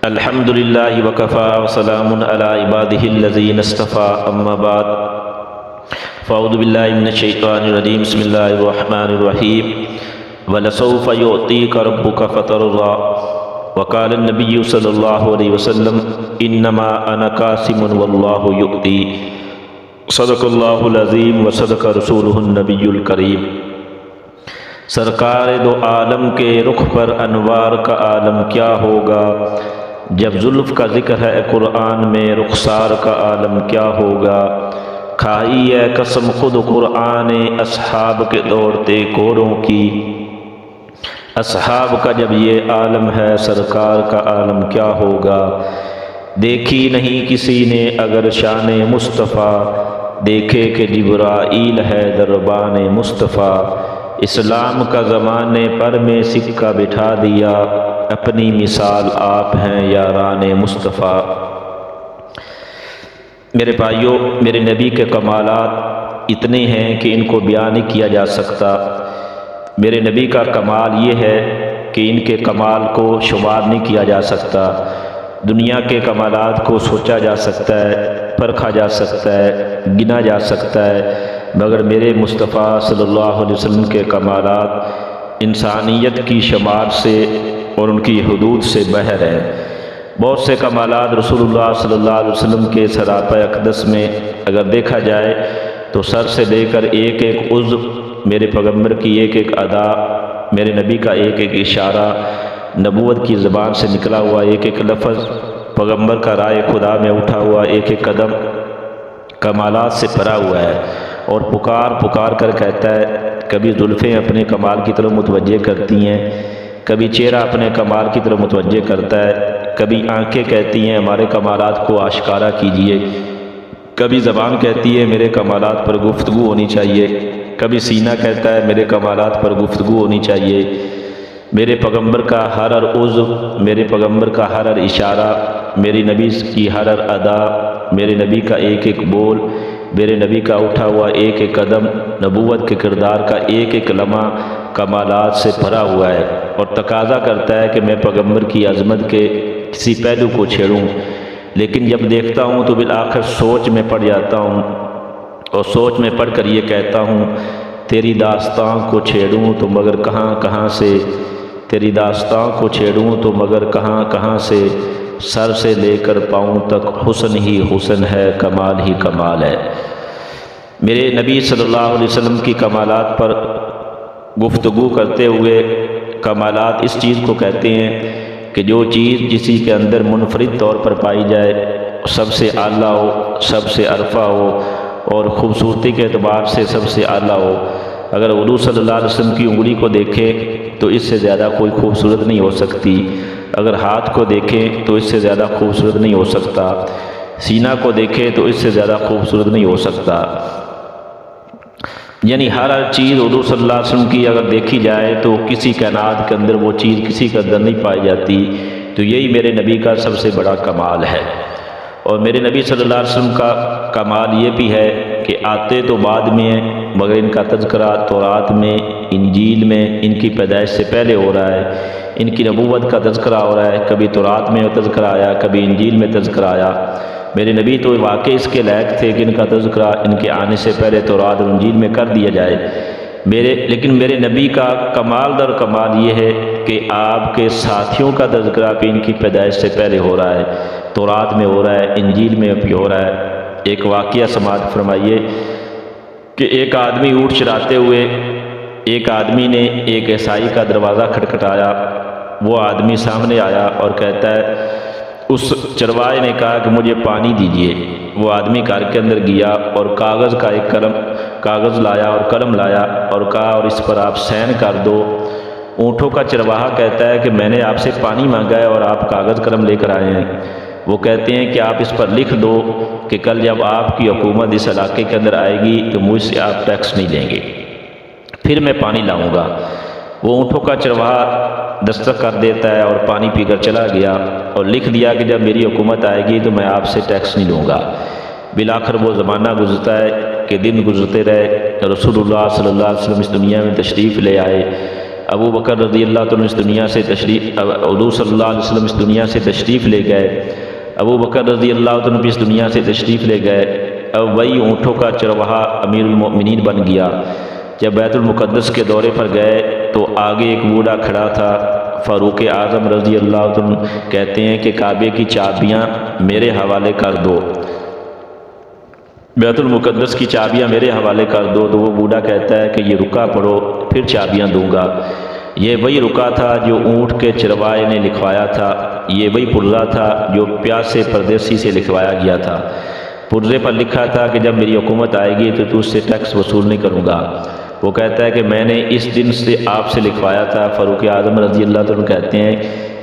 الحمد للہ وکفا وسلام علی عبادہ الذین اصطفیٰ اما بعد فاعوذ باللہ من الشیطان الرجیم بسم اللہ الرحمن الرحیم وَلَسَوْفَ يُعْطِيكَ رَبُّكَ فَتَرْضَىٰ وقال النبی صلی اللہ علیہ وسلم انما انا قاسم واللہ یؤتی صدق اللہ العظیم وصدق رسولہ النبی الکریم۔ سرکار دو عالم کے رخ پر انوار کا عالم کیا ہوگا، جب زلف کا ذکر ہے قرآن میں رخسار کا عالم کیا ہوگا۔ کھائی ہے قسم خود قرآن اصحاب کے دوڑتے کوڑوں کی، اصحاب کا جب یہ عالم ہے سرکار کا عالم کیا ہوگا۔ دیکھی نہیں کسی نے اگر شان مصطفیٰ، دیکھے کہ جبرائیل ہے دربان مصطفیٰ۔ اسلام کا زمانے پر میں سکہ بٹھا دیا، اپنی مثال آپ ہیں یاران مصطفیٰ۔ میرے بھائیوں، میرے نبی کے کمالات اتنے ہیں کہ ان کو بیان نہیں کیا جا سکتا۔ میرے نبی کا کمال یہ ہے کہ ان کے کمال کو شمار نہیں کیا جا سکتا۔ دنیا کے کمالات کو سوچا جا سکتا ہے، پرکھا جا سکتا ہے، گنا جا سکتا ہے، مگر میرے مصطفیٰ صلی اللہ علیہ وسلم کے کمالات انسانیت کی شمار سے اور ان کی حدود سے باہر ہیں۔ بہت سے کمالات رسول اللہ صلی اللہ علیہ وسلم کے سراپا اقدس میں اگر دیکھا جائے تو سر سے لے کر ایک ایک عضو، میرے پیغمبر کی ایک ایک ادا، میرے نبی کا ایک ایک اشارہ، نبوت کی زبان سے نکلا ہوا ایک ایک لفظ، پیغمبر کا رائے خدا میں اٹھا ہوا ایک ایک قدم کمالات سے بھرا ہوا ہے۔ اور پکار پکار کر کہتا ہے، کبھی زلفیں اپنے کمال کی طرف متوجہ کرتی ہیں، کبھی چہرہ اپنے کمال کی طرف متوجہ کرتا ہے، کبھی آنکھیں کہتی ہیں ہمارے کمالات کو آشکارا کیجئے، کبھی زبان کہتی ہے میرے کمالات پر گفتگو ہونی چاہیے، کبھی سینہ کہتا ہے میرے کمالات پر گفتگو ہونی چاہیے۔ میرے پیغمبر کا ہر عضو، میرے پیغمبر کا ہر اشارہ، میری نبی کی ہر ادا، میرے نبی کا ایک ایک بول، میرے نبی کا اٹھا ہوا ایک ایک قدم، نبوت کے کردار کا ایک ایک لمحہ کمالات سے بھرا ہوا ہے، اور تقاضا کرتا ہے کہ میں پیغمبر کی عظمت کے کسی پہلو کو چھیڑوں۔ لیکن جب دیکھتا ہوں تو بالآخر سوچ میں پڑ جاتا ہوں، اور سوچ میں پڑھ کر یہ کہتا ہوں، تیری داستان کو چھیڑوں تو مگر کہاں کہاں سے، تیری داستان کو چھیڑوں تو مگر کہاں کہاں سے، سر سے لے کر پاؤں تک حسن ہی حسن ہے، کمال ہی کمال ہے۔ میرے نبی صلی اللہ علیہ وسلم کی کمالات پر گفتگو کرتے ہوئے، کمالات اس چیز کو کہتے ہیں کہ جو چیز کسی کے اندر منفرد طور پر پائی جائے، سب سے اعلیٰ ہو، سب سے عرفہ ہو، اور خوبصورتی کے اعتبار سے سب سے اعلیٰ ہو۔ اگر حضور صلی اللہ علیہ وسلم کی انگلی کو دیکھیں تو اس سے زیادہ کوئی خوبصورت نہیں ہو سکتی، اگر ہاتھ کو دیکھیں تو اس سے زیادہ خوبصورت نہیں ہو سکتا، سینہ کو دیکھیں تو اس سے زیادہ خوبصورت نہیں ہو سکتا۔ یعنی ہر چیز حضور صلی اللہ علیہ وسلم کی اگر دیکھی جائے تو کسی کائنات کے اندر وہ چیز کسی کے اندر نہیں پائی جاتی۔ تو یہی میرے نبی کا سب سے بڑا کمال ہے۔ اور میرے نبی صلی اللہ علیہ وسلم کا کمال یہ بھی ہے کہ آتے تو بعد میں ہیں، مگر ان کا تذکرہ تورات میں، انجیل میں ان کی پیدائش سے پہلے ہو رہا ہے۔ ان کی نبوت کا تذکرہ ہو رہا ہے، کبھی تورات میں تذکرہ آیا، کبھی انجیل میں تذکرہ آیا۔ میرے نبی تو واقعی اس کے لائق تھے کہ ان کا تذکرہ ان کے آنے سے پہلے تورات اور انجیل میں کر دیا جائے۔ لیکن میرے نبی کا کمال در کمال یہ ہے کہ آپ کے ساتھیوں کا تذکرہ بھی ان کی پیدائش سے پہلے ہو رہا ہے، تورات میں ہو رہا ہے، انجیل میں بھی ہو رہا ہے۔ ایک واقعہ سماعت فرمائیے کہ ایک آدمی اونٹ چراتے ہوئے، ایک آدمی نے ایک عیسائی کا دروازہ کھٹکھٹایا، وہ آدمی سامنے آیا اور کہتا ہے، اس چرواہے نے کہا کہ مجھے پانی دیجیے۔ وہ آدمی گھر کے اندر گیا اور کاغذ لایا اور قلم لایا اور کہا، اور اس پر آپ سائن کر دو۔ اونٹوں کا چرواہا کہتا ہے کہ میں نے آپ سے پانی مانگا ہے اور آپ کاغذ قلم لے کر آئے ہیں۔ وہ کہتے ہیں کہ آپ اس پر لکھ دو کہ کل جب آپ کی حکومت اس علاقے کے اندر آئے گی تو مجھ سے آپ ٹیکس نہیں لیں گے، پھر میں پانی لاؤں گا۔ وہ اونٹوں کا چرواہا دستخط کر دیتا ہے اور پانی پی کر چلا گیا، اور لکھ دیا کہ جب میری حکومت آئے گی تو میں آپ سے ٹیکس نہیں لوں گا۔ بالآخر وہ زمانہ گزرتا ہے کہ دن گزرتے رہے، رسول اللہ صلی اللہ علیہ وسلم اس دنیا میں تشریف لے آئے۔ ابو بکر رضی اللہ عنہ اس دنیا سے حضور صلی اللہ علیہ وسلم اس دنیا سے تشریف لے گئے، ابو بکر رضی اللہ عنہ بھی اس دنیا سے تشریف لے گئے، اب وہی اونٹوں کا چرواہا امیر المؤمنین بن گیا۔ جب بیت المقدس کے دورے پر گئے تو آگے ایک بوڑھا کھڑا تھا، فاروق اعظم رضی اللہ عنہ کہتے ہیں کہ کعبے کی چابیاں میرے حوالے کر دو، بیت المقدس کی چابیاں میرے حوالے کر دو۔ تو وہ بوڑھا کہتا ہے کہ یہ رکا پڑھو پھر چابیاں دوں گا۔ یہ وہی رکا تھا جو اونٹ کے چرواہے نے لکھوایا تھا، یہ وہی پرزہ تھا جو پیاسے پردیسی سے لکھوایا گیا تھا۔ پرزے پر لکھا تھا کہ جب میری حکومت آئے گی تو اس سے ٹیکس وصول نہیں کروں گا۔ وہ کہتا ہے کہ میں نے اس دن سے آپ سے لکھوایا تھا۔ فاروق اعظم رضی اللہ عنہ کہتے ہیں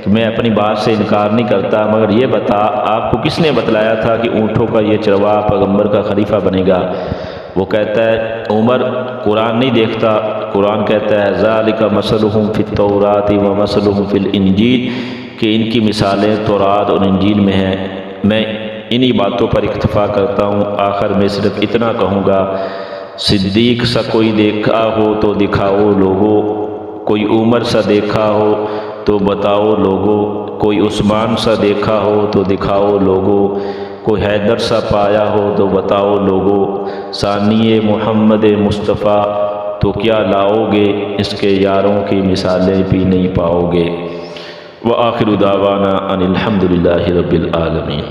کہ میں اپنی بات سے انکار نہیں کرتا، مگر یہ بتا آپ کو کس نے بتلایا تھا کہ اونٹوں کا یہ چرواہا پیغمبر کا خلیفہ بنے گا؟ وہ کہتا ہے عمر قرآن نہیں دیکھتا، قرآن کہتا ہے ذالک مثلہم فی التوراۃ و مثلہم فی الانجیل، کہ ان کی مثالیں تورات اور انجیل میں ہیں۔ میں انہی باتوں پر اکتفا کرتا ہوں۔ آخر میں صرف اتنا کہوں گا، صدیق سا کوئی دیکھا ہو تو دکھاؤ لوگو، کوئی عمر سا دیکھا ہو تو بتاؤ لوگو، کوئی عثمان سا دیکھا ہو تو دکھاؤ لوگو، کوئی حیدر سا پایا ہو تو بتاؤ لوگو، ثانی محمد مصطفیٰ تو کیا لاؤ گے، اس کے یاروں کی مثالیں بھی نہیں پاؤ گے۔ وآخر دعوانا ان الحمد للہ رب العالمین۔